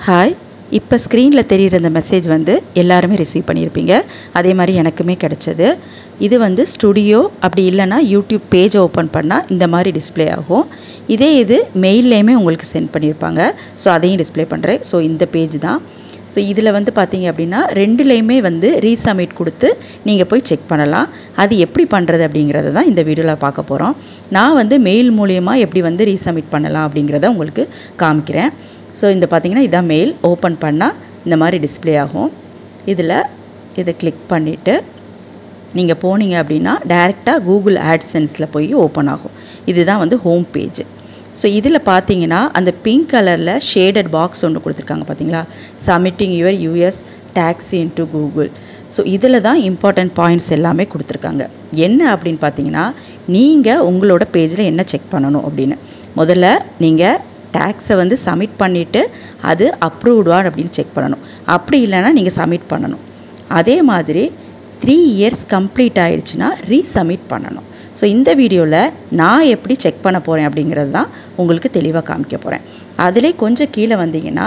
Hi, இப்போ ஸ்க்ரீனில் தெரிகிற இந்த மெசேஜ் வந்து எல்லாருமே ரிசீவ் பண்ணியிருப்பீங்க. அதே மாதிரி எனக்குமே கிடச்சது. இது வந்து ஸ்டுடியோ, அப்படி இல்லைனா யூடியூப் பேஜ் ஓப்பன் பண்ணால் இந்த மாதிரி டிஸ்பிளே ஆகும். இதே இது மெயில்லையுமே உங்களுக்கு சென்ட் பண்ணியிருப்பாங்க. ஸோ அதையும் டிஸ்பிளே பண்ணுறேன். ஸோ இந்த பேஜ் தான். ஸோ இதில் வந்து பார்த்தீங்க அப்படின்னா ரெண்டுலேயுமே வந்து ரீசப்மிட் கொடுத்து நீங்கள் போய் செக் பண்ணலாம். அது எப்படி பண்ணுறது அப்படிங்கிறத தான் இந்த வீடியோவில் பார்க்க போகிறோம். நான் வந்து மெயில் மூலியமாக எப்படி வந்து ரீசப்மிட் பண்ணலாம் அப்படிங்கிறத உங்களுக்கு காமிக்கிறேன். ஸோ இந்த பார்த்திங்கன்னா இதான் மெயில். ஓப்பன் பண்ணால் இந்த மாதிரி டிஸ்பிளே ஆகும். இதில் இதை கிளிக் பண்ணிவிட்டு நீங்கள் போனீங்க அப்படின்னா டைரெக்டாக கூகுள் ஆட்சென்ஸில் போய் ஓப்பன் ஆகும். இதுதான் வந்து ஹோம் பேஜ். ஸோ இதில் பார்த்தீங்கன்னா அந்த பிங்க் கலரில் ஷேடட் பாக்ஸ் ஒன்று கொடுத்துருக்காங்க பார்த்தீங்களா, submitting your US taxi into Google. So இதில் தான் இம்பார்ட்டண்ட் பாயிண்ட்ஸ் எல்லாமே கொடுத்துருக்காங்க. என்ன அப்படின்னு பார்த்தீங்கன்னா, நீங்கள் உங்களோட பேஜில் என்ன செக் பண்ணணும் அப்படின்னு, முதல்ல நீங்கள் டேக்ஸை வந்து சப்மிட் பண்ணிவிட்டு அது அப்ரூவ்டா அப்படின்னு செக் பண்ணணும். அப்படி இல்லைன்னா நீங்கள் சப்மிட் பண்ணணும். அதே மாதிரி 3 இயர்ஸ் கம்ப்ளீட் ஆயிடுச்சுன்னா ரீசப்மிட் பண்ணணும். ஸோ இந்த வீடியோவில் நான் எப்படி செக் பண்ண போகிறேன் அப்படிங்கிறது தான் உங்களுக்கு தெளிவாக காமிக்க போகிறேன். அதிலே கொஞ்சம் கீழே வந்தீங்கன்னா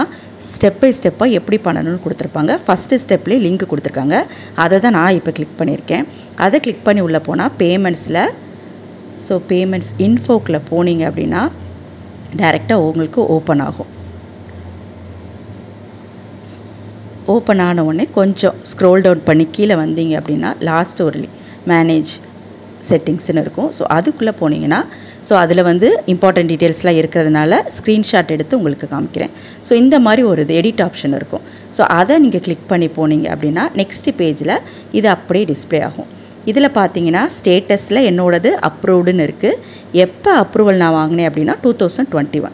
ஸ்டெப் பை ஸ்டெப்பாக எப்படி பண்ணணும்னு கொடுத்துருப்பாங்க. ஃபஸ்ட்டு ஸ்டெப்லேயே லிங்க் கொடுத்துருக்காங்க. அதை தான் நான் இப்போ கிளிக் பண்ணியிருக்கேன். அதை கிளிக் பண்ணி உள்ளே போனால் பேமெண்ட்ஸில், ஸோ பேமெண்ட்ஸ் இன்ஃபோக்கில் போனீங்க அப்படின்னா டைரெக்டாக உங்களுக்கு ஓப்பன் ஆகும். ஓப்பன் ஆன உடனே கொஞ்சம் ஸ்க்ரோல் டவுன் பண்ணி கீழே வந்தீங்க அப்படின்னா லாஸ்ட் ஒரு மேனேஜ் செட்டிங்ஸ்னு இருக்கும். ஸோ அதுக்குள்ளே போனீங்கன்னா ஸோ அதில் வந்து இம்பார்ட்டன்ட் டீட்டெயில்ஸ்லாம் இருக்கிறதுனால ஸ்க்ரீன்ஷாட் எடுத்து உங்களுக்கு காமிக்கிறேன். ஸோ இந்த மாதிரி ஒரு எடிட் ஆப்ஷன் இருக்கும். ஸோ அதை நீங்கள் கிளிக் பண்ணி போனீங்க அப்படின்னா நெக்ஸ்ட் பேஜில் இது அப்படியே டிஸ்பிளே ஆகும். இதில் பார்த்தீங்கன்னா ஸ்டேட்டஸில் என்னோடது அப்ரூவ்டுன்னு இருக்குது. எப்போ அப்ரூவல் நான் வாங்கினேன் அப்படின்னா 2021.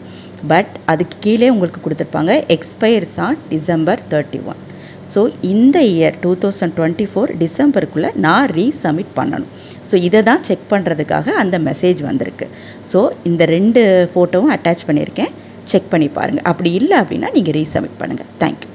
பட் அதுக்கு கீழே உங்களுக்கு கொடுத்துருப்பாங்க எக்ஸ்பயர்ஸ் ஆன் December 31. ஸோ இந்த இயர் 2024 டிசம்பருக்குள்ளே நான் ரீசப்மிட் பண்ணணும். ஸோ இதை தான் செக் பண்ணுறதுக்காக அந்த மெசேஜ் வந்திருக்கு. ஸோ இந்த 2 ஃபோட்டோவும் அட்டாச் பண்ணியிருக்கேன். செக் பண்ணி பாருங்கள். அப்படி இல்லை அப்படின்னா நீங்கள் ரீசப்மிட் பண்ணுங்கள். தேங்க்யூ.